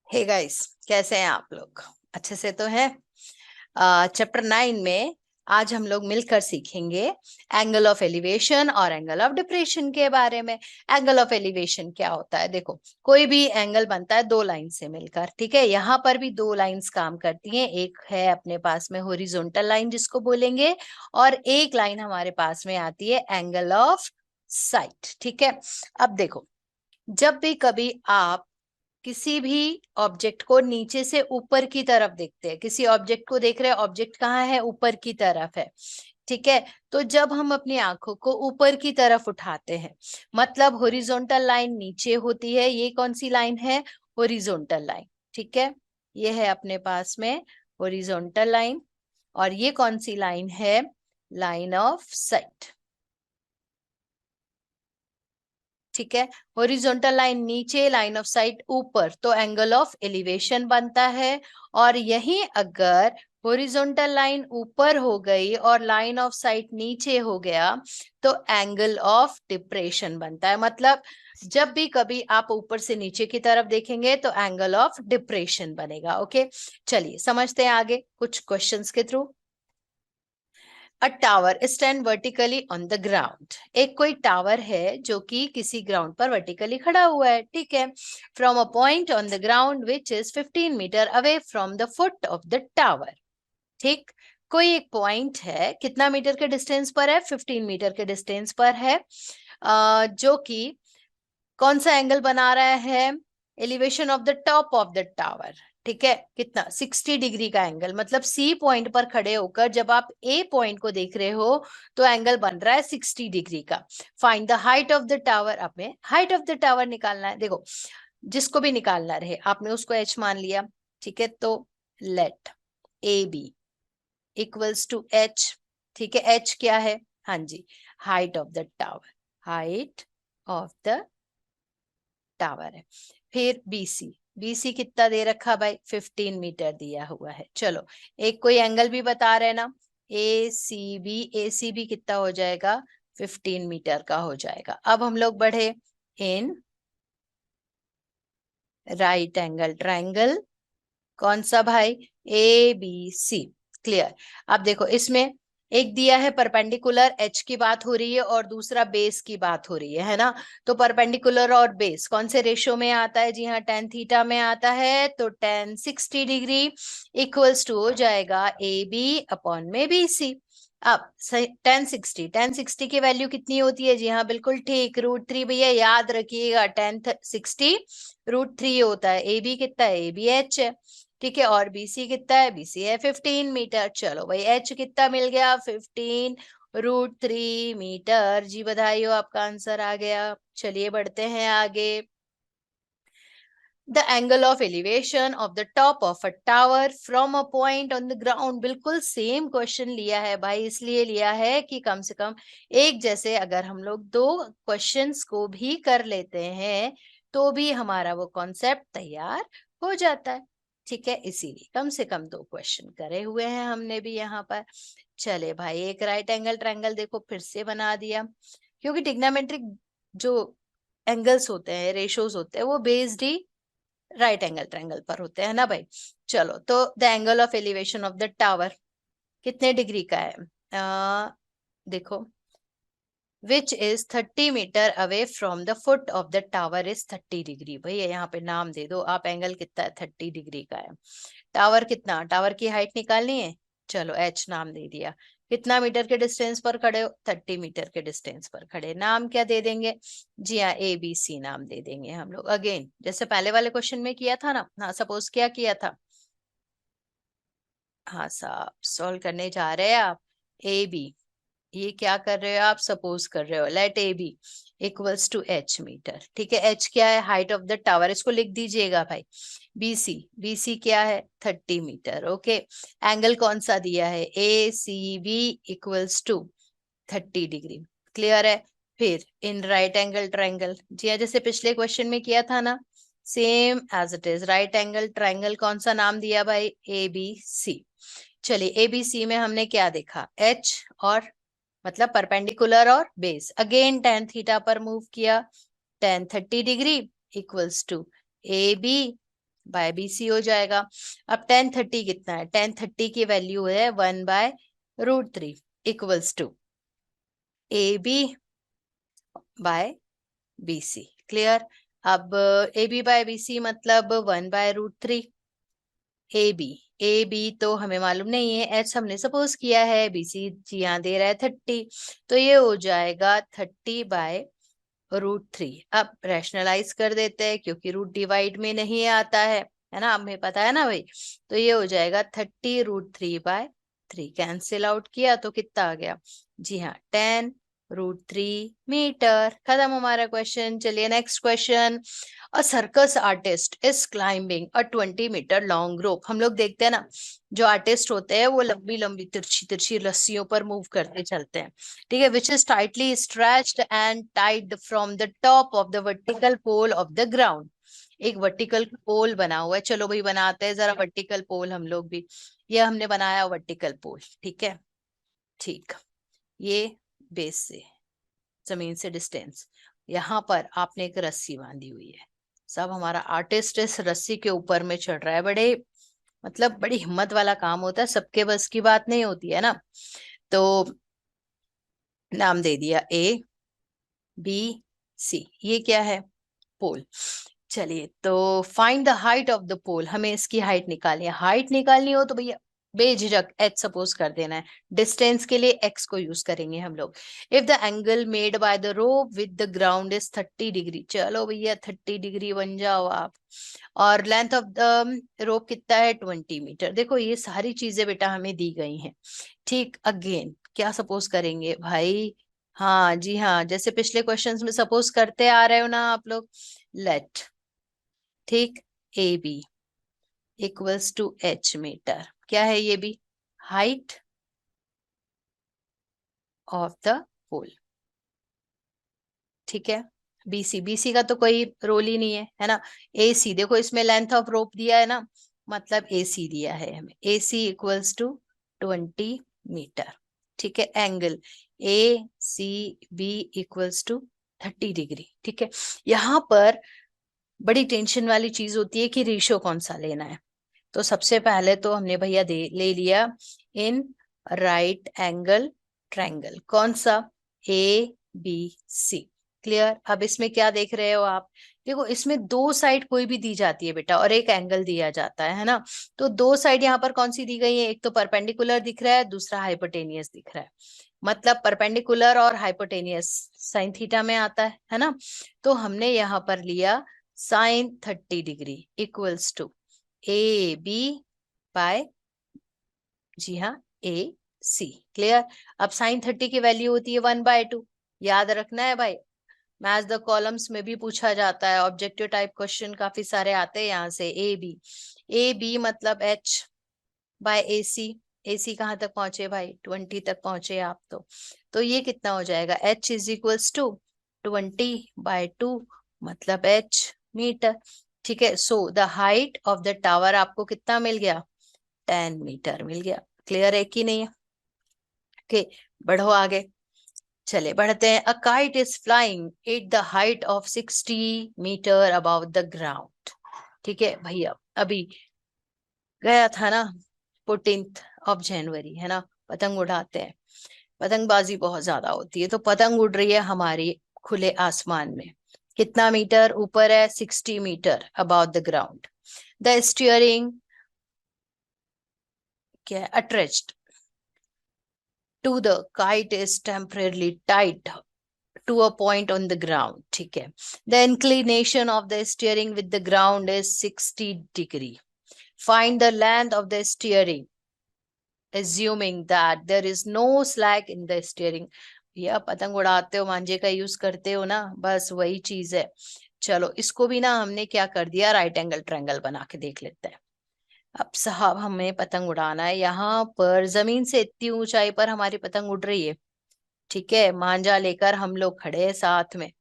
Hey guys, कैसे हैं आप लोग? अच्छे से तो हैं। चैप्टर 9 में आज हम लोग मिलकर सीखेंगे एंगल ऑफ एलिवेशन और एंगल ऑफ डिप्रेशन के बारे में। एंगल ऑफ एलिवेशन क्या होता है? देखो, कोई भी एंगल बनता है दो लाइन से मिलकर, ठीक है। यहाँ पर भी दो लाइंस काम करती हैं। एक है अपने पास में हॉरिजॉन्टल लाइन जिसको बोलेंगे, और एक लाइन हमारे पास में आती है एंगल ऑफ साइट, ठीक है। अब देखो, जब भी कभी आप किसी भी ऑब्जेक्ट को नीचे से ऊपर की तरफ देखते हैं, किसी ऑब्जेक्ट को देख रहे हैं, ऑब्जेक्ट कहाँ है? ऊपर की तरफ है, ठीक है। तो जब हम अपनी आंखों को ऊपर की तरफ उठाते हैं, मतलब हॉरिजॉन्टल लाइन नीचे होती है। ये कौन सी लाइन है? हॉरिजॉन्टल लाइन, ठीक है। ये है अपने पास में हॉरिजॉन्टल लाइन, और ये कौन सी लाइन है? लाइन ऑफ साइट, ठीक है। हॉरिजॉन्टल लाइन नीचे, लाइन ऑफ साइट ऊपर, तो एंगल ऑफ एलिवेशन बनता है। और यही अगर हॉरिजॉन्टल लाइन ऊपर हो गई और लाइन ऑफ साइट नीचे हो गया तो एंगल ऑफ डिप्रेशन बनता है। मतलब जब भी कभी आप ऊपर से नीचे की तरफ देखेंगे तो एंगल ऑफ डिप्रेशन बनेगा। ओके, चलिए समझते हैं आगे कुछ क्वेश्चंस के through. A tower stand vertically on the ground. एक कोई टावर है जो कि किसी ग्राउंड पर वर्टिकली खड़ा हुआ है, ठीक है। From a point on the ground which is 15 metre away from the foot of the tower, ठीक। कोई एक पॉइंट है, कितना मीटर के डिस्टेंस पर है? 15 मीटर के डिस्टेंस पर है, जो कि कौन सा एंगल बना रहा है? Elevation of the top of the tower, ठीक है। कितना? 60 डिग्री का एंगल। मतलब सी पॉइंट पर खड़े होकर जब आप ए पॉइंट को देख रहे हो तो एंगल बन रहा है 60 डिग्री का। Find the height of the tower. अब हमें हाइट ऑफ द टावर निकालना है। देखो, जिसको भी निकालना रहे, आपने उसको एच मान लिया, ठीक है। तो let A B equals to H, ठीक है। एच क्या है? हाँ जी, height of the tower, height of the tower है। फिर बीसी, बीसी कितना दे रखा भाई? 15 मीटर दिया हुआ है। चलो, एक कोई एंगल भी बता रहे ना, ए सी बी। ए सी बी कितना हो जाएगा? 15 मीटर का हो जाएगा। अब हम लोग बढ़े इन राइट एंगल ट्रायंगल। कौन सा भाई? A B C. क्लियर। अब देखो, इसमें एक दिया है परपेंडिकुलर, एच की बात हो रही है, और दूसरा बेस की बात हो रही है ना। तो परपेंडिकुलर और बेस कौन से रेशो में आता है? जी हाँ, tan थीटा में आता है। तो tan 60 डिग्री इक्वल्स टू हो जाएगा ए बी अपॉन में बी सी। अब tan 60 की वैल्यू कितनी होती है? जी हाँ, बिल्कुल ठीक, √3। भैया याद रखिएगा, tan 60 √3 होता है। ए बी कितना है? ए बी एच है, ठीक है। और बीसी कितना है? बीसी है 15 मीटर। चलो भाई, एच कितना मिल गया? 15 √3 मीटर। जी बधाई हो, आपका आंसर आ गया। चलिए बढ़ते हैं आगे। The angle of elevation of the top of a tower from a point on the ground. बिल्कुल सेम क्वेश्चन लिया है भाई, इसलिए लिया है कि कम से कम एक जैसे अगर हम लोग दो क्वेश्चंस को भी कर लेते हैं तो भी हमारा वो कॉन्सेप्ट तैयार हो जाता है, ठीक है। इसीलिए कम से कम दो क्वेश्चन करे हुए हैं हमने भी यहाँ पर। चले भाई, एक राइट एंगल ट्रायंगल देखो फिर से बना दिया, क्योंकि ट्रिग्नोमेट्रिक जो एंगल्स होते हैं, रेशोज होते हैं, वो बेस्ड ही राइट एंगल ट्रायंगल पर होते हैं ना भाई। चलो, तो the angle of elevation of the tower कितने डिग्री का है? देखो, which is 30 metre away from the foot of the tower is 30 degree. भैया यहाँ पे नाम दे दो आप, एंगल कितना है? 30 डिग्री का है। टावर कितना? टावर की हाइट निकालनी है। चलो, एच नाम दे दिया। कितना मीटर के डिस्टेंस पर खड़े हो? 30 मीटर के डिस्टेंस पर खड़े। नाम क्या दे देंगे? जी हाँ, ए बी सी नाम दे देंगे हम लोग। अगेन जैसे पहले वाले क्वेश्चन में किया था ना। हाँ, सपोज क्या किया था? हाँ साहब, सॉल्व करने जा रहे हैं आप। ए बी, ये क्या कर रहे हो आप? सपोज कर रहे हो। Let A B equals to H metre, ठीक है। एच क्या है? Height of the tower. इसको लिख दीजिएगा भाई। बीसी, बीसी क्या है? 30 मीटर, ओके। एंगल कौन सा दिया है? A C B equals to 30 degree. Clear है। फिर इन राइट एंगल ट्रायंगल, जी हाँ, जैसे पिछले क्वेश्चन में किया था ना, same as it is. Right angle triangle कौन सा नाम दिया भाई? A B C. चलिए, ए बी सी में हमने क्या देखा? एच, और मतलब परपेंडिकुलर और बेस। अगेन tan थीटा पर मूव किया, tan 30 degree equals to A B by BC हो जाएगा। अब tan 30 कितना है, tan 30 की वैल्यू है 1/√3 equals to AB by BC। Clear. अब AB बाय BC मतलब 1/√3 AB। AB तो हमें मालूम नहीं है, H हमने सपोज किया है, BC जी यहाँ दे रहा है 30, तो ये हो जाएगा 30/√3। अब रैशनलाइज कर देते हैं क्योंकि रूट डिवाइड में नहीं आता है ना, हमें पता है ना भाई। तो ये हो जाएगा 30√3/3। कैंसिल आउट किया तो कितना आ गया, जी हाँ 10√3 मीटर। खत्म हमारा क्वेश्चन। चलिए next question. A circus artist is climbing a 20 metre long rope. हम लोग देखते हैं ना, जो आर्टिस्ट होते हैं वो लंबी लंबी तिरछी तिरछी रस्सियों पर मूव करते चलते हैं, ठीक है, which is tightly stretched and tied from the top of the vertical pole of the ground. एक वर्टिकल पोल बना हुआ है, चलो भाई बनाते हैं जरा वर्टिकल पोल हम लोग भी। ये हमने बनाया वर्टिकल पोल, ठीक है, ठीक। ये बेस से, जमीन से डिस्टेंस, यहाँ पर आपने एक रस्सी बांधी हुई है। सब हमारा आर्टिस्ट इस रस्सी के ऊपर में चढ़ रहा है। बड़े मतलब बड़ी हिम्मत वाला काम होता है, सबके बस की बात नहीं होती है ना। तो नाम दे दिया ABC। ये क्या है, पोल। चलिए तो find the height of the pole. हमें इसकी हाइट निकालनी है। हाइट निकालनी हो तो भैया बेझिझक H सपोज कर देना है। डिस्टेंस के लिए X को यूज करेंगे हम लोग। If the angle made by the rope with the ground is 30 degree, चलो भैया 30 डिग्री बन जाओ आप। और लेंथ ऑफ द रोप कितना है, 20 मीटर। देखो ये सारी चीजें बेटा हमें दी गई हैं। ठीक, अगेन क्या सपोज करेंगे भाई, हाँ जी हाँ, जैसे पिछले क्वेश्चंस में सपोज करते आ रहे हो ना आप लोग। लेट, ठीक, AB equals to H metre. क्या है ये भी, हाइट ऑफ द पोल, ठीक है। BC का तो कोई रोल ही नहीं है ना। AC देखो इसमें लेंथ ऑफ रोप दिया है ना, मतलब AC दिया है हमें। AC इक्वल्स टू 20 मीटर, ठीक है। Angle ACB equals to 30 degree, ठीक है। यहाँ पर बड़ी टेंशन वाली चीज होती है कि रेशियो कौन सा लेना है। तो सबसे पहले तो हमने भैया ले लिया इन राइट एंगल ट्रायंगल। कौन सा, ABC। क्लियर। अब इसमें क्या देख रहे हो आप, देखो इसमें दो साइड कोई भी दी जाती है बेटा और एक एंगल दिया जाता है ना। तो दो साइड यहाँ पर कौन सी दी गई है, एक तो परपेंडिकुलर दिख रहा है, दूसरा हाइपोटेनियस दिख रहा है। मतलब परपेंडिकुलर और हाइपोटेनियस साइन थीटा में आता है ना। तो हमने यहाँ पर लिया sine 30 degree equals to AB by, जी हाँ, AC। क्लियर। अब साइन 30 की वैल्यू होती है 1/2। याद रखना है भाई, मैच द कॉलम्स में भी पूछा जाता है, ऑब्जेक्टिव टाइप क्वेश्चन काफी सारे आते हैं यहाँ से। AB मतलब H बाय AC। AC कहाँ तक पहुंचे भाई, 20 तक पहुंचे आप तो ये कितना हो जाएगा, H इज इक्वल्स टू 20/2 मतलब H मीटर, ठीक है। So the height of the tower आपको कितना मिल गया, 10 मीटर मिल गया। क्लियर है कि नहीं है, ओके। बढ़ो आगे, चले बढ़ते हैं। A kite is flying at the height of 60 metre above the ground, ठीक है भैया। अभी गया था ना 14 जनवरी है ना, पतंग उड़ाते हैं, पतंगबाजी बहुत ज्यादा होती है। तो पतंग उड़ रही है हमारी खुले आसमान में, कितना मीटर ऊपर है, 60 metre about the ground. The string क्या है, attached to the kite is temporarily tight to a point on the ground, ठीक है। The inclination of the string with the ground is 60 degree. Find the length of the string assuming that there is no slack in the steering। भैया पतंग उड़ाते हो मांझे का use करते हो ना, बस वही चीज है। चलो इसको भी ना हमने क्या कर दिया, राइट एंगल ट्रायंगल बना के देख लेते हैं। अब साहब हमें पतंग उड़ाना है, यहाँ पर जमीन से इतनी ऊंचाई पर हमारी पतंग उड़ रही है, ठीक है। मांझा लेकर हम लोग खड़े हैं साथ में,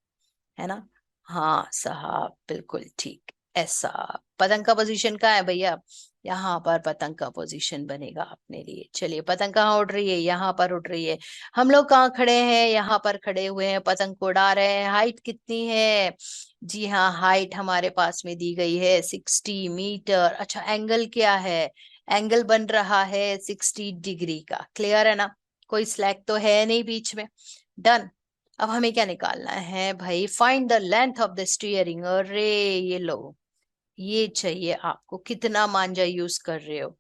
है ना। हाँ साहब बिल्कुल ठीक। ऐसा पतंग का पोजीशन कहाँ है भैया, यहाँ पर पतंग का पोजीशन बनेगा अपने लिए। चलिए पतंग कहाँ उड़ रही है, यहाँ पर उड़ रही है। हम लोग कहाँ खड़े हैं, यहाँ पर खड़े हुए हैं, पतंग को उड़ा रहे हैं। हाइट कितनी है, जी हाँ, हाइट हमारे पास में दी गई है 60 मीटर। अच्छा, एंगल क्या है? एंगल बन रहा है 60 डिग्री का। क्लियर है ना? कोई स्लैग तो है नहीं बीच में। डन। अब हमें क्या निकालना है भाई? Find the length of the steering. अरे ये लो, ये चाहिए आपको। कितना मांझा यूज कर रहे हो?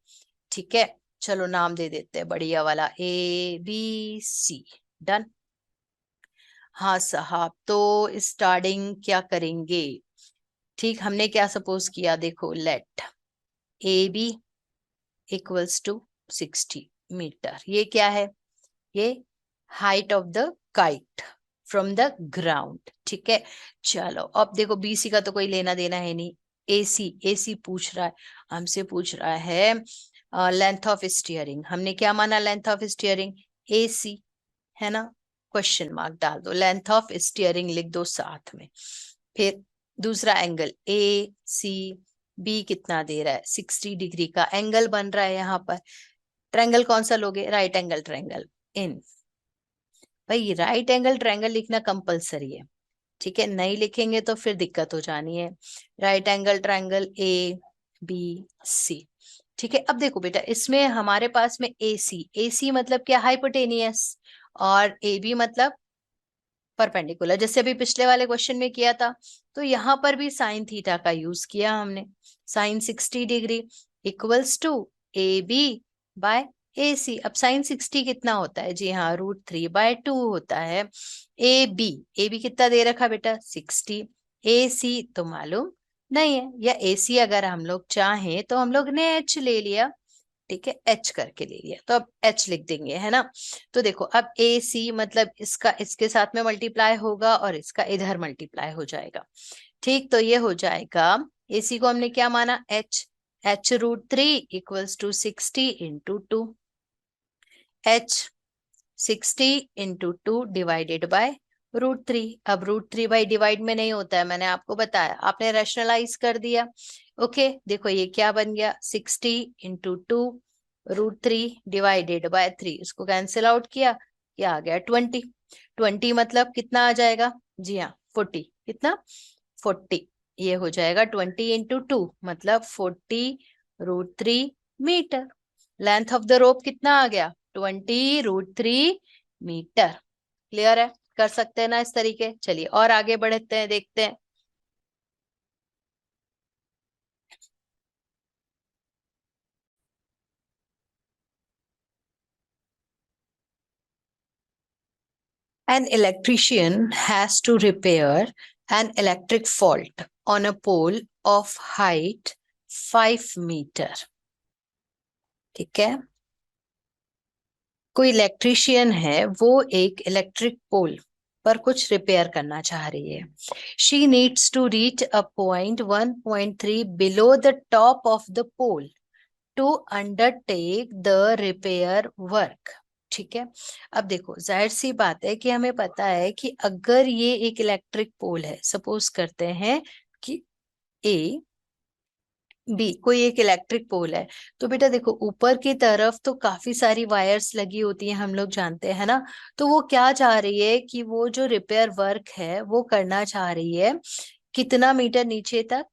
ठीक है, चलो नाम दे देते हैं बढ़िया वाला, ABC। डन। हाँ साहब, तो स्टार्टिंग क्या करेंगे? ठीक, हमने क्या सपोज किया? देखो, let AB equals to 60 metre. ये क्या है? ये height of the kite from the ground. ठीक है, चलो अब देखो, BC का तो कोई लेना देना है नहीं। AC पूछ रहा है, हमसे पूछ रहा है लेंथ ऑफ स्टीयरिंग। हमने क्या माना? लेंथ ऑफ स्टीयरिंग AC, है ना? क्वेश्चन मार्क डाल दो, लेंथ ऑफ स्टीयरिंग लिख दो साथ में। फिर दूसरा एंगल ACB कितना दे रहा है? 60 डिग्री का एंगल बन रहा है यहाँ पर। ट्रायंगल कौन सा लोगे? Right angle triangle. इन भाई राइट एंगल ट्रायंगल लिखना कंपलसरी है। ठीक है, नहीं लिखेंगे तो फिर दिक्कत हो जानी है। Right angle triangle ABC। ठीक है, अब देखो बेटा, इसमें हमारे पास में AC मतलब क्या? हाइपोटेनियस। और AB मतलब परपेंडिकुलर, जैसे अभी पिछले वाले क्वेश्चन में किया था। तो यहाँ पर भी साइन थीटा का यूज किया हमने। Sine 60 degree equals to AB/AC। अब साइन 60 कितना होता है? जी हाँ, √3/2 होता है। AB कितना दे रखा बेटा? 60। AC तो मालूम नहीं है, या AC अगर हम लोग चाहें तो हम लोग ने H ले लिया। ठीक है, H करके ले लिया, तो अब H लिख देंगे, है ना? तो देखो, अब AC मतलब इसका इसके साथ में मल्टीप्लाई होगा और इसका इधर मल्टीप्लाई हो जाएगा। ठीक, तो ये हो जाएगा, AC को हमने क्या माना? H √3 equals to 60 × 2। H 60 × 2 divided by √3। अब √3 डिवाइड में नहीं होता है, मैंने आपको बताया, आपने रैशनलाइज कर दिया। ओके, देखो ये क्या बन गया? 60 × 2 √3 डिवाइडेड बाय 3। इसको कैंसिल आउट किया, क्या आ गया? 20। 20 मतलब कितना आ जाएगा? जी हाँ, 40। कितना? 40। ये हो जाएगा 20 × 2 मतलब 40 √3 metre. Length of the rope कितना आ गया? 20 √3 मीटर। क्लियर है? कर सकते हैं ना इस तरीके? चलिए और आगे बढ़ते हैं, देखते हैं। An electrician has to repair an electric fault on a pole of height 5 metre. ठीक है, कोई इलेक्ट्रिशियन है, वो एक इलेक्ट्रिक पोल पर कुछ रिपेयर करना चाह रही है। She needs to reach a point 1.3 below the top of the pole to undertake the repair work. ठीक है, अब देखो, जाहिर सी बात है कि हमें पता है कि अगर ये एक इलेक्ट्रिक पोल है, सपोज करते हैं कि AB कोई एक इलेक्ट्रिक पोल है, तो बेटा देखो, ऊपर की तरफ तो काफी सारी वायर्स लगी होती हैं, हम लोग जानते हैं ना। तो वो क्या चाह रही है कि वो जो रिपेयर वर्क है वो करना चाह रही है कितना मीटर नीचे तक?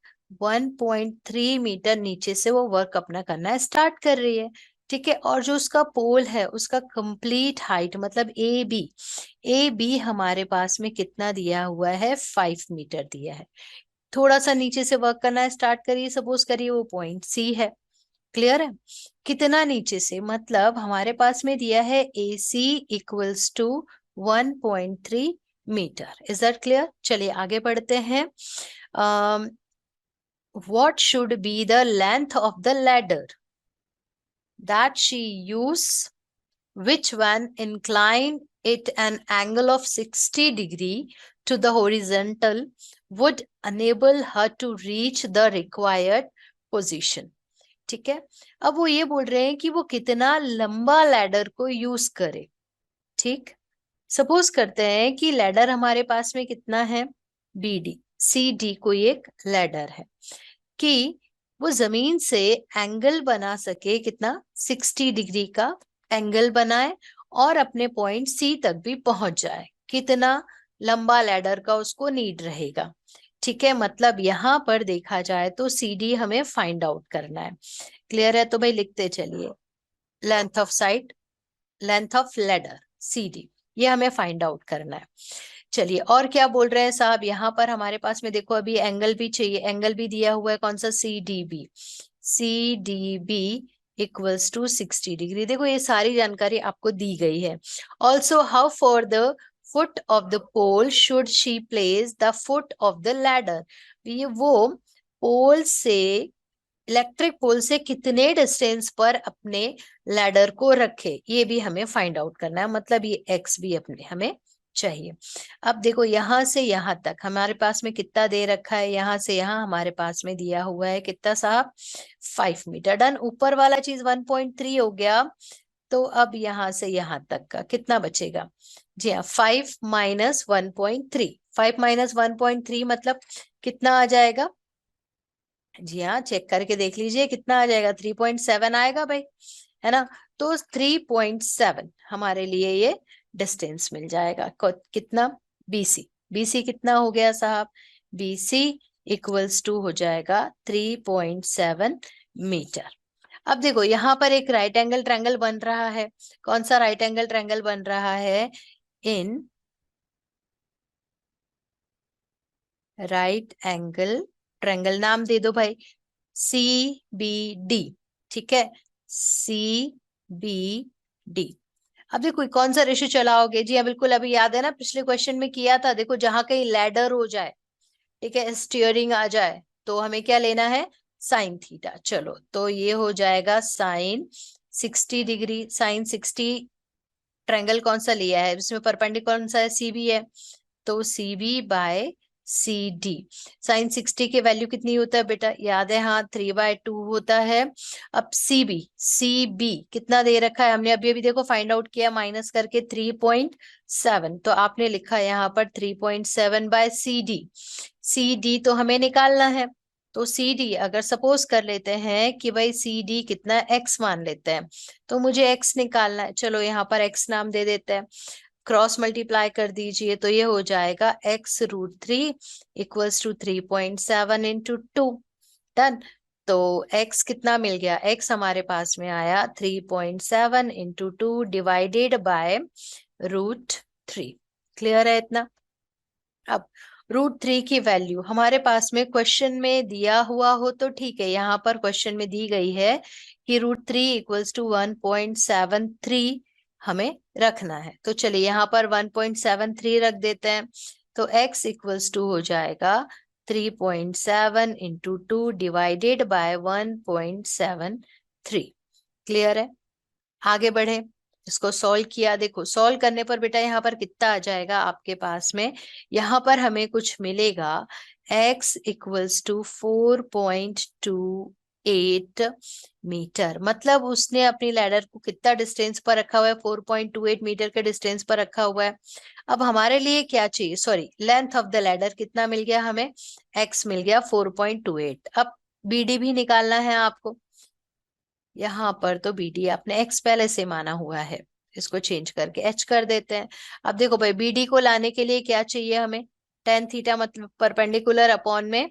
1.3 मीटर नीचे से वो वर्क अपना करना स्टार्ट कर रही है। ठीक है, और जो उसका पोल है उसका कंप्लीट हाइट मतलब AB हमारे पास में कितना दिया हुआ है? 5 मीटर दिया है। थोड़ा सा नीचे से वर्क करना स्टार्ट करिए, सपोज करिए वो पॉइंट C है। क्लियर है? कितना नीचे से? मतलब हमारे पास में दिया है AC equals to 1.3 metre. Is that clear? चलिए आगे बढ़ते हैं। What should be the length of the ladder that she use, which when incline it an angle of 60 degree to the horizontal would enable her to reach the required position। ठीक है, अब वो ये बोल रहे हैं कि वो कितना लंबा लैडर को यूज करे। ठीक, सपोज करते हैं कि लैडर हमारे पास में कितना है? CD कोई एक लैडर है कि वो जमीन से एंगल बना सके, कितना? 60 डिग्री का एंगल बनाए और अपने पॉइंट C तक भी पहुंच जाए। कितना लंबा लैडर का उसको नीड रहेगा? ठीक है, मतलब यहाँ पर देखा जाए तो सी डी हमें फाइंड आउट करना है। क्लियर है? तो भाई लिखते चलिए, length of side, length of ladder C D, ये हमें फाइंड आउट करना है। चलिए और क्या बोल रहे हैं साहब, यहाँ पर हमारे पास में देखो अभी एंगल भी चाहिए, एंगल भी दिया हुआ है, कौन सा, C D B. C D B equals to 60 degree. देखो ये सारी जानकारी आपको दी गई है। Also how far the foot of the pole should she place the foot of the ladder. ये वो पोल से, इलेक्ट्रिक पोल से कितने डिस्टेंस पर अपने लैडर को रखे, ये भी हमें फाइंड आउट करना है। मतलब ये एक्स भी अपने हमें चाहिए। अब देखो यहां से यहां तक हमारे पास में कितना दे रखा है, यहां से यहां हमारे पास में दिया हुआ है कितना साहब, 5 मीटर। डन। ऊपर वाला चीज 1.3 हो गया, तो अब यहां से यहां तक का कितना बचेगा, जी हाँ 5 - 1.3। 5 - 1.3 मतलब कितना आ जाएगा, जी हाँ चेक करके देख लीजिए कितना आ जाएगा, 3.7 आएगा भाई, है ना। तो 3.7 हमारे लिए ये डिस्टेंस मिल जाएगा। कितना, बीसी। बीसी कितना हो गया साहब, बीसी इक्वल्स टू हो जाएगा 3.7 मीटर। अब देखो यहाँ पर एक राइट एंगल ट्रायंगल बन रहा है। कौन सा राइट एंगल ट्रायंगल बन रहा है, इन राइट एंगल ट्रायंगल, नाम दे दो भाई, सी बी डी। ठीक है, सी बी डी। अब देखो कौन सा रेशो चलाओगे, जी हाँ बिल्कुल, अभी याद है ना पिछले क्वेश्चन में किया था। देखो जहां कहीं लैडर हो जाए, ठीक है, स्टीयरिंग आ जाए, तो हमें क्या लेना है, साइन थीटा। चलो तो ये हो जाएगा साइन 60 डिग्री। साइन 60, ट्रायंगल कौन सा लिया है, इसमें परपेंडिकुलर कौन सा है, सीबी है, तो C B by C D. Sine 60 की वैल्यू कितनी होता है बेटा, याद है, हाँ 3/2 होता है। अब सीबी, सीबी कितना दे रखा है, हमने अभी अभी देखो फाइंड आउट किया माइनस करके 3.7, तो आपने लिखा यहाँ पर 3.7 by C D. C D तो हमें निकालना है, तो सी डी अगर सपोज कर लेते हैं कि भाई सी डी कितना, एक्स मान लेते हैं, तो मुझे एक्स निकालना है। चलो यहाँ पर एक्स नाम दे देते हैं, क्रॉस मल्टीप्लाई कर दीजिए, तो ये हो जाएगा x√3 इक्वल्स टू 3.7 इंटू 2। डन। तो x कितना मिल गया, x हमारे पास में आया 3.7 इंटू 2 डिवाइडेड बाय √3। क्लियर है इतना। अब √3 की वैल्यू हमारे पास में क्वेश्चन में दिया हुआ हो तो ठीक है, यहाँ पर क्वेश्चन में दी गई है कि √3 इक्वल्स टू 1.73 हमें रखना है। तो चलिए यहाँ पर 1.73 रख देते हैं, तो x इक्वल्स टू हो जाएगा 3.7 इंटू 2 डिवाइडेड बाय 1.73। क्लियर है, आगे बढ़े। इसको सॉल्व किया, देखो सॉल्व करने पर बेटा यहाँ पर कितना आ जाएगा आपके पास में, यहाँ पर हमें कुछ मिलेगा, x इक्वल्स टू 4.28 मीटर। मतलब उसने अपनी लैडर को कितना डिस्टेंस पर रखा हुआ है, 4.28 मीटर के डिस्टेंस पर रखा हुआ है। अब हमारे लिए क्या चाहिए, sorry length of the ladder कितना मिल गया हमें, x मिल गया 4.28। अब BD भी निकालना है आपको, यहाँ पर तो BD आपने x पहले से माना हुआ है, इसको चेंज करके h कर देते हैं। अब देखो भाई BD को लाने के लिए क्या चाहिए हमें, tan थीटा, मतलब परपेंडिकुलर अपॉन में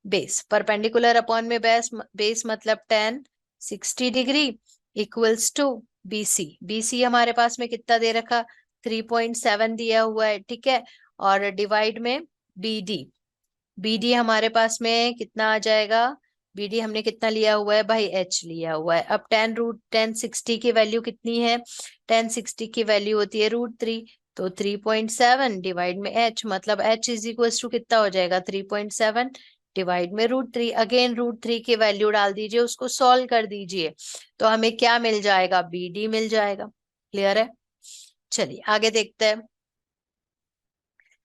बेस, परपेंडिकुलर अपॉन में बेस, बेस मतलब tan 60 degree equals to BC। BC हमारे पास में कितना दे रखा, 3.7 दिया हुआ है, ठीक है, और डिवाइड में BD। BD हमारे पास में कितना आ जाएगा, BD हमने कितना लिया हुआ है भाई, h लिया हुआ है। अब tan 60 की वैल्यू कितनी है, tan 60 की वैल्यू होती है √3, तो 3.7 डिवाइड में h, मतलब h इज इक्वल टू कितना हो जाएगा, 3.7 डिवाइड में √3। अगेन √3 की वैल्यू डाल दीजिए, उसको सॉल्व कर दीजिए, तो हमें क्या मिल जाएगा, BD मिल जाएगा। क्लियर है, चलिए आगे देखते हैं।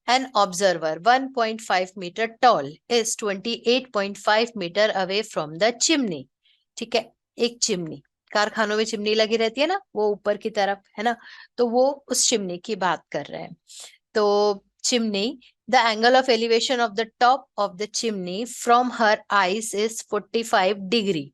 An observer 1.5 meter tall is 28.5 meter away from the chimney। ठीक है, एक चिमनी, कारखानों में चिमनी लगी रहती है ना, वो ऊपर की तरफ है ना, तो वो उस चिमनी की बात कर रहे हैं। तो chimney, the angle of elevation of the top of the chimney from her eyes is 45 degree.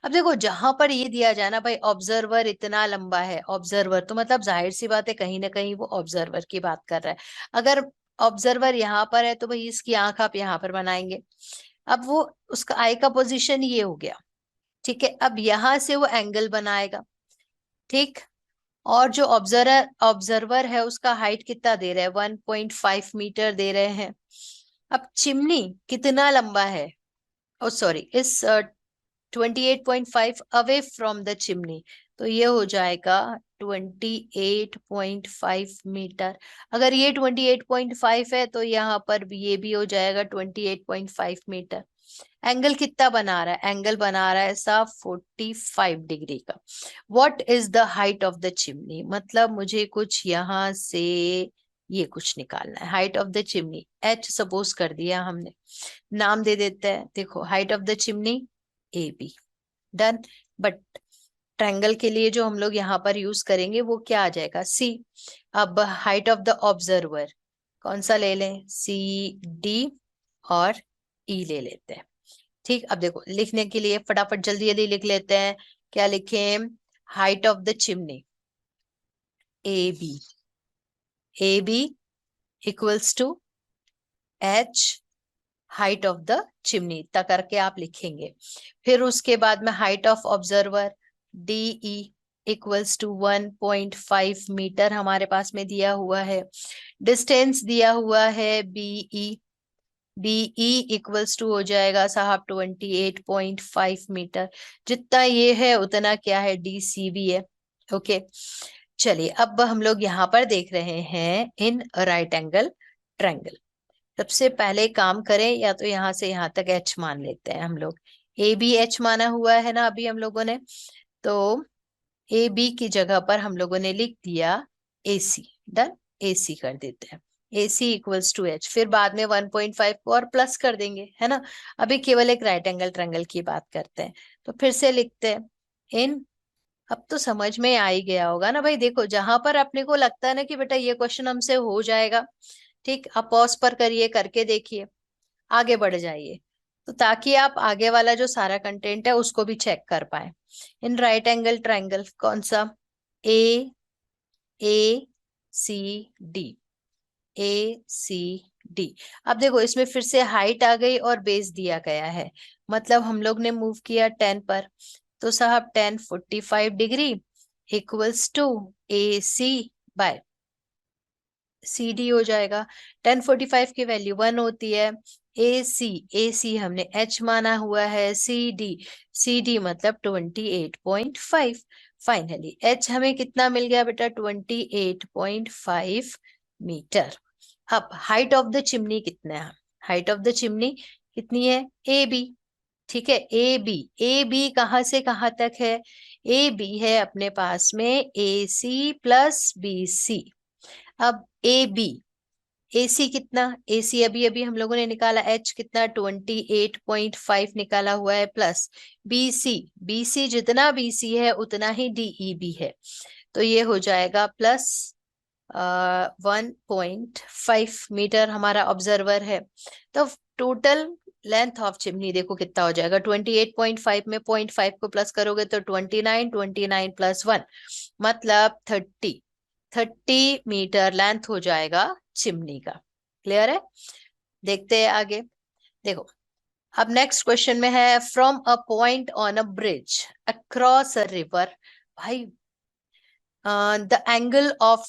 अब देखो जहां पर ये दिया जाए ना भाई, ऑब्जर्वर इतना लंबा है, ऑब्जर्वर तो मतलब जाहिर सी बात है कहीं ना कहीं वो ऑब्जर्वर की बात कर रहा है। अगर ऑब्जर्वर यहाँ पर है तो भाई इसकी आंख आप यहाँ पर बनाएंगे। अब वो उसका आई का पोजीशन ये हो गया, ठीक है। अब यहां से वो एंगल बनाएगा, ठीक। और जो ऑब्जर्वर ऑब्जर्वर है उसका हाइट कितना दे रहे हैं, 1.5 मीटर दे रहे हैं। अब चिमनी कितना लंबा है, ओ सॉरी, इस 28.5 अवे फ्रॉम द चिमनी, तो ये हो जाएगा 28.5 मीटर। अगर ये 28.5 है तो यहाँ पर भी ये भी हो जाएगा 28.5 मीटर। एंगल कितना बना रहा है, एंगल बना रहा है ऐसा 45 डिग्री का। What is the height of the chimney, मतलब मुझे कुछ यहां से ये कुछ निकालना है। Height of the chimney H suppose कर दिया हमने, नाम दे देते हैं। देखो height of the chimney A B, done. But triangle के लिए जो हम लोग यहाँ पर यूज करेंगे वो क्या आ जाएगा, सी। अब हाइट ऑफ द ऑब्जर्वर कौन सा ले लें, सी डी और ई ले लेते हैं, ठीक। अब देखो लिखने के लिए फटाफट जल्दी जल्दी लिख लेते हैं। क्या लिखें, height of the chimney A B, A B equals to H height of the chimney, इतना करके आप लिखेंगे। फिर उसके बाद में height of observer D E equals to 1.5 metre हमारे पास में दिया हुआ है। डिस्टेंस दिया हुआ है बीई, बीई इक्वल्स टू हो जाएगा साहब 28.5 मीटर। जितना ये है उतना क्या है, डीसी भी है, ओके। चलिए अब हम लोग यहाँ पर देख रहे हैं इन राइट एंगल ट्रायंगल। सबसे पहले काम करें, या तो यहाँ से यहाँ तक एच मान लेते हैं हम लोग। ए बी एच माना हुआ है ना अभी हम लोगों ने, तो ए बी की जगह पर हम लोगों ने लिख दिया ए सी, डन। ए सी कर देते हैं, ए सी इक्वल्स टू एच, फिर बाद में 1.5 को और प्लस कर देंगे, है ना। अभी केवल एक राइट एंगल ट्रायंगल की बात करते हैं, तो फिर से लिखते हैं इन। अब तो समझ में आ ही गया होगा ना भाई। देखो जहां पर अपने को लगता है ना कि बेटा ये क्वेश्चन हमसे हो जाएगा, ठीक, आप पॉज पर करिए, करके देखिए, आगे बढ़ जाइए, तो ताकि आप आगे वाला जो सारा कंटेंट है उसको भी चेक कर पाए। इन राइट एंगल ट्रायंगल कौन सा, ए ए C D, A C D. अब देखो इसमें फिर से हाइट आ गई और बेस दिया गया है, मतलब हम लोग ने मूव किया 10 पर, तो साहब 10 45 degree equals to A C by C D हो जाएगा। 1045 की वैल्यू 1 होती है। ए सी हमने एच माना हुआ है, सी डी मतलब 28.5। फाइनली एच हमें कितना मिल गया बेटा, 28.5 मीटर। अब हाइट ऑफ द चिमनी कितना है, हाइट ऑफ द चिमनी कितनी है, ए बी, ठीक है। ए बी कहाँ से कहाँ तक है, ए बी है अपने पास में ए सी प्लस बी सी। अब ए बी, ए सी कितना, ए सी अभी अभी हम लोगों ने निकाला, एच कितना 28.5 निकाला हुआ है, plus B C, B C जितना बी सी है उतना ही डीई बी है, तो ये हो जाएगा प्लस 1.5 मीटर हमारा ऑब्जर्वर है। तो टोटल लेंथ ऑफ चिमनी देखो कितना हो जाएगा, 28.5 में 0.5 को प्लस करोगे तो 29, 29 प्लस 1 मतलब 30 मीटर लेंथ हो जाएगा चिमनी का। क्लियर है, देखते हैं आगे। देखो अब नेक्स्ट क्वेश्चन में है, from a point on a bridge across a river, भाई the angle of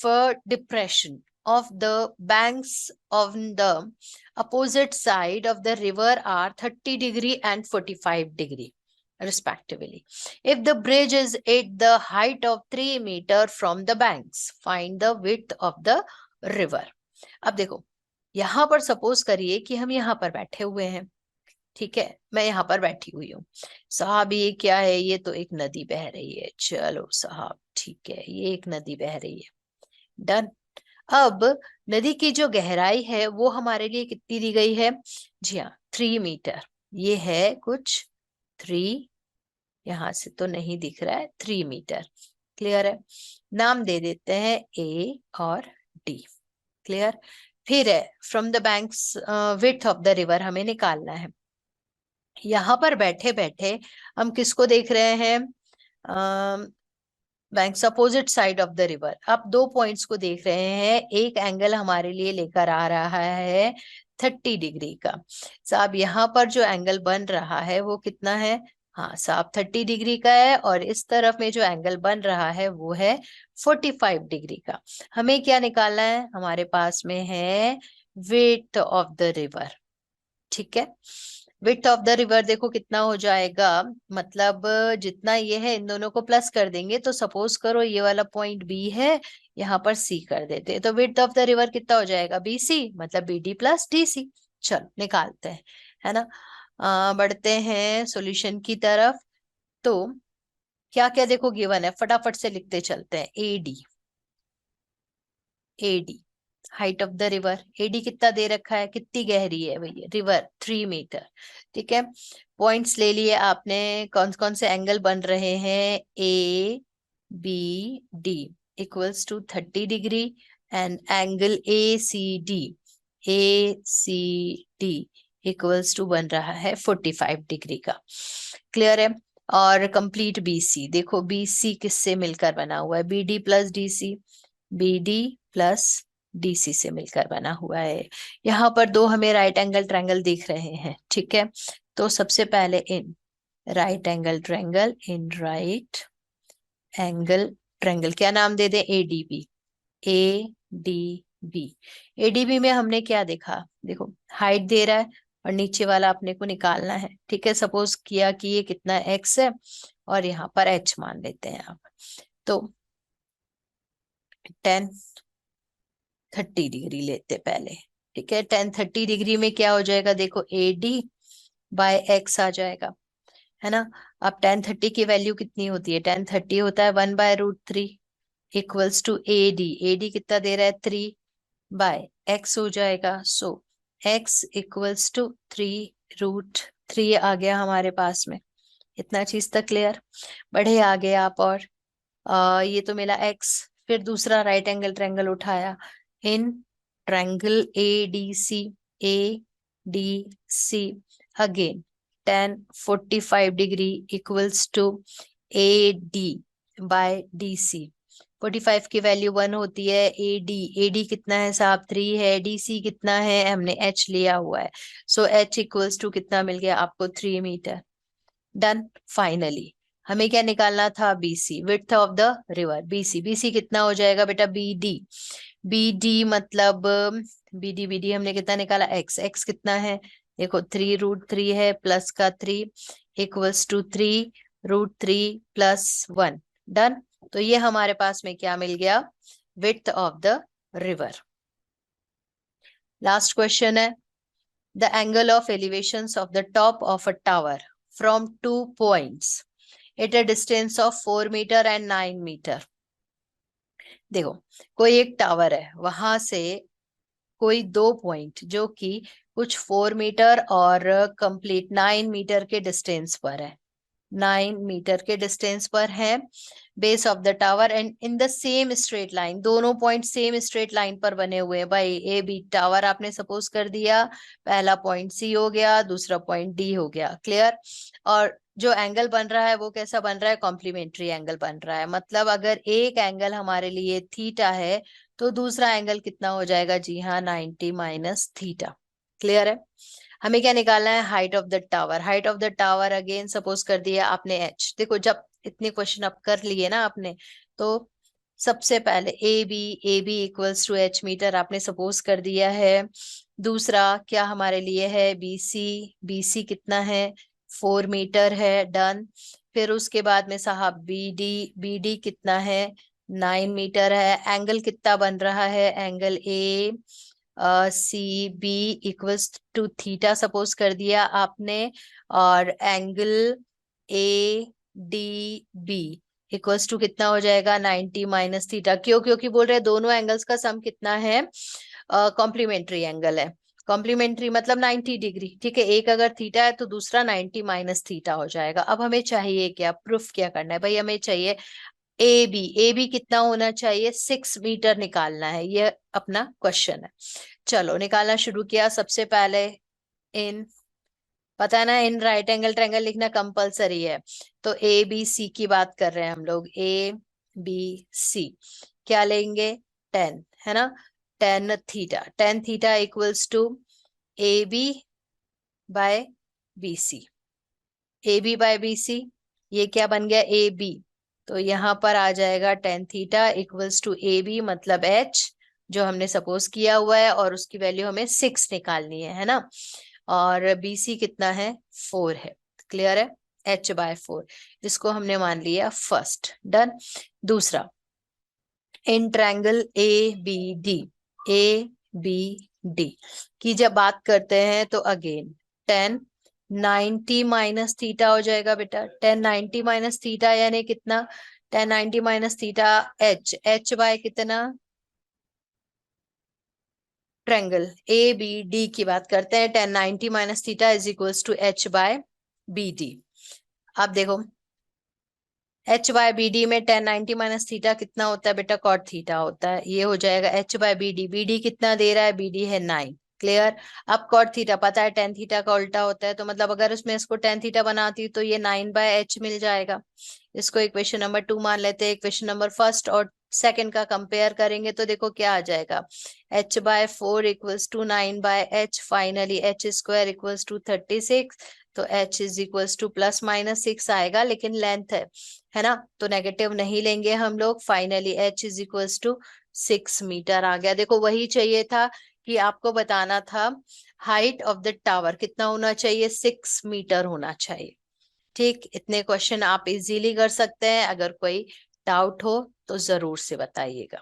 depression of the banks of the opposite side of the river are 30 degree and 45 degree respectively. If the bridge is at the height of 3 meter from the banks, find the width of the river. अब देखो यहाँ पर suppose करिए कि हम यहाँ पर बैठे हुए हैं, ठीक है, मैं यहाँ पर बैठी हुई हूँ। साहब ये क्या है, ये तो एक नदी बह रही है, चलो साहब ठीक है, ये एक नदी बह रही है, डन। अब नदी की जो गहराई है वो हमारे लिए कितनी दी गई है, जी हाँ 3 मीटर। ये है कुछ 3, यहां से तो नहीं दिख रहा है, 3 मीटर। क्लियर है, नाम दे देते हैं ए और डी। क्लियर, फिर है from the banks width of the river हमें निकालना है। यहाँ पर बैठे बैठे हम किसको देख रहे हैं, banks opposite side of the river. आप दो पॉइंट्स को देख रहे हैं, एक एंगल हमारे लिए लेकर आ रहा है 30 डिग्री का। साहब यहाँ पर जो एंगल बन रहा है वो कितना है? हाँ साहब 30 डिग्री का है, और इस तरफ में जो एंगल बन रहा है वो है 45 डिग्री का। हमें क्या निकालना है? हमारे पास में है विड्थ ऑफ द रिवर। ठीक है, विड्थ ऑफ द रिवर देखो कितना हो जाएगा, मतलब जितना ये है इन दोनों को प्लस कर देंगे, तो सपोज करो ये वाला पॉइंट बी है, यहाँ पर सी कर देते हैं, तो विड्थ ऑफ द रिवर कितना हो जाएगा? बी सी, मतलब B D plus D C. चलो निकालते हैं, है ना। बढ़ते हैं सॉल्यूशन की तरफ। तो क्या क्या देखो गिवन है, फटाफट से लिखते चलते हैं। A D, A D height of the river, A D कितना दे रखा है, कितनी गहरी है भैया रिवर? 3 मीटर। ठीक है, पॉइंट्स ले लिए आपने, कौन कौन से एंगल बन रहे हैं? A B D equals to 30 degree, and angle A C D, A C D equals to बन रहा है 45 डिग्री का। क्लियर है? और कंप्लीट बीसी देखो, बीसी किससे मिलकर बना हुआ है? B D plus D C, B D plus D C से मिलकर बना हुआ है। यहाँ पर दो हमें राइट एंगल ट्रायंगल दिख रहे हैं। ठीक है, तो सबसे पहले in right angle triangle, in right angle triangle क्या नाम दे दे? ADB, ADB. एडीबी में हमने क्या देखा? देखो हाइट दे रहा है और नीचे वाला अपने को निकालना है। ठीक है, सपोज किया कि ये कितना एक्स है और यहाँ पर एच मान लेते हैं आप, तो 10-30 डिग्री लेते पहले। ठीक है, 10-30 डिग्री में क्या हो जाएगा? देखो ए डी बाय एक्स आ जाएगा, है ना। अब 10-30 की वैल्यू कितनी होती है? 10-30 होता है 1/√3 equals to A D. A D कितना दे रहा है? 3 बाय एक्स हो जाएगा। सो एक्स इक्वल्स टू 3√3 आ गया हमारे पास में। इतना चीज तक क्लियर? बढ़े आगे आप, और ये तो मिला एक्स। फिर दूसरा राइट एंगल ट्रायंगल उठाया, in triangle A D C, A D C again 10-45 degree equals to A D by D C. 45 की वैल्यू 1 होती है। ए डी कितना है साहब? 3 है। डी सी कितना है? हमने एच लिया हुआ है। सो एच इक्वल्स टू कितना मिल गया आपको? 3 मीटर। डन। फाइनली हमें क्या निकालना था? BC, width of the river. BC, BC कितना हो जाएगा बेटा? बी डी, बी डी मतलब बी डी हमने कितना निकाला? एक्स, एक्स कितना है? देखो 3√3 है, प्लस का 3 इक्वल्स टू 3√3 प्लस 1। डन। तो ये हमारे पास में क्या मिल गया? Width of the river. Last question है, the angle of elevations of the top of a tower from 2 points at a distance of 4 metre and 9 metre. देखो कोई एक टावर है, वहां से कोई दो पॉइंट जो कि कुछ 4 मीटर और कंप्लीट 9 मीटर के डिस्टेंस पर है, 9 मीटर के डिस्टेंस पर है base of the tower, and in the same straight line. दोनों पॉइंट सेम स्ट्रेट लाइन पर बने हुए हैं भाई। ए बी टावर आपने सपोज कर दिया, पहला पॉइंट सी हो गया, दूसरा पॉइंट डी हो गया। क्लियर? और जो एंगल बन रहा है वो कैसा बन रहा है? कॉम्प्लीमेंट्री एंगल बन रहा है। मतलब अगर एक एंगल हमारे लिए थीटा है तो दूसरा एंगल कितना हो जाएगा? जी हाँ, 90 माइनस थीटा। क्लियर है? हमें क्या निकालना है? Height of the tower. Height of the tower again suppose कर दिया आपने एच। देखो जब इतने क्वेश्चन आप कर लिए ना आपने, तो सबसे पहले A B equals to H metre आपने सपोज कर दिया है। दूसरा क्या हमारे लिए है? बी सी कितना है? 4 मीटर है। डन। फिर उसके बाद में साहब बी डी कितना है? 9 मीटर है। एंगल कितना बन रहा है? Angle A C B equals to theta suppose कर दिया आपने, और angle A D B equals to कितना हो जाएगा? 90 माइनस थीटा। क्यों? क्योंकि बोल रहे हैं दोनों एंगल्स का सम कितना है? कॉम्प्लीमेंट्री एंगल है। कॉम्प्लीमेंट्री मतलब 90 डिग्री। ठीक है, एक अगर थीटा है तो दूसरा 90 माइनस थीटा हो जाएगा। अब हमें चाहिए क्या? प्रूफ क्या करना है भाई? हमें चाहिए ए बी कितना होना चाहिए? 6 मीटर निकालना है, ये अपना क्वेश्चन है। चलो निकालना शुरू किया। सबसे पहले इन, पता है ना, इन राइट एंगल ट्रायंगल लिखना कंपलसरी है। तो ए बी सी की बात कर रहे हैं हम लोग। ए बी सी, क्या लेंगे 10, है ना, tan theta equals to A B by B C, A B by B C, ये क्या बन गया ए बी, तो यहाँ पर आ जाएगा tan theta equals to A B मतलब एच, जो हमने सपोज किया हुआ है, और उसकी वैल्यू हमें 6 निकालनी है ना, और बी सी कितना है 4 है, क्लियर है, एच बाय 4, इसको हमने मान लिया फर्स्ट, डन। दूसरा, in triangle A B D, A B D की जब बात करते हैं तो अगेन टेन 90 माइनस थीटा हो जाएगा बेटा, 1090 माइनस थीटा यानी कितना, 1090 minus theta H, H by कितना, ट्रायंगल ए बी डी की बात करते हैं, 1090 minus theta is equals to H by B D. अब देखो एच बाय बी डी में 1090 माइनस थीटा कितना होता है बेटा, कॉट थीटा होता है, ये हो जाएगा H by B D, B D कितना दे रहा है, बी डी है 9, क्लियर। अब कॉट थीटा पता है 10 थीटा का उल्टा होता है, तो मतलब अगर उसमें इसको 10 थीटा बनाती तो ये 9 बाय एच मिल जाएगा, इसको इक्वेशन नंबर 2 मान लेते हैं। इक्वेशन नंबर फर्स्ट और सेकंड का कंपेयर करेंगे तो देखो क्या आ जाएगा, H by 4 equals to 9 by H, finally H square equals to 36, तो H is equals to plus minus 6 आएगा, लेकिन लेंथ है ना, तो नेगेटिव नहीं लेंगे हम लोग, finally H is equals to 6 metre आ गया। देखो वही चाहिए था कि आपको बताना था हाइट ऑफ द टावर कितना होना चाहिए, 6 मीटर होना चाहिए। ठीक, इतने क्वेश्चन आप इजीली कर सकते हैं, अगर कोई डाउट हो तो जरूर से बताइएगा।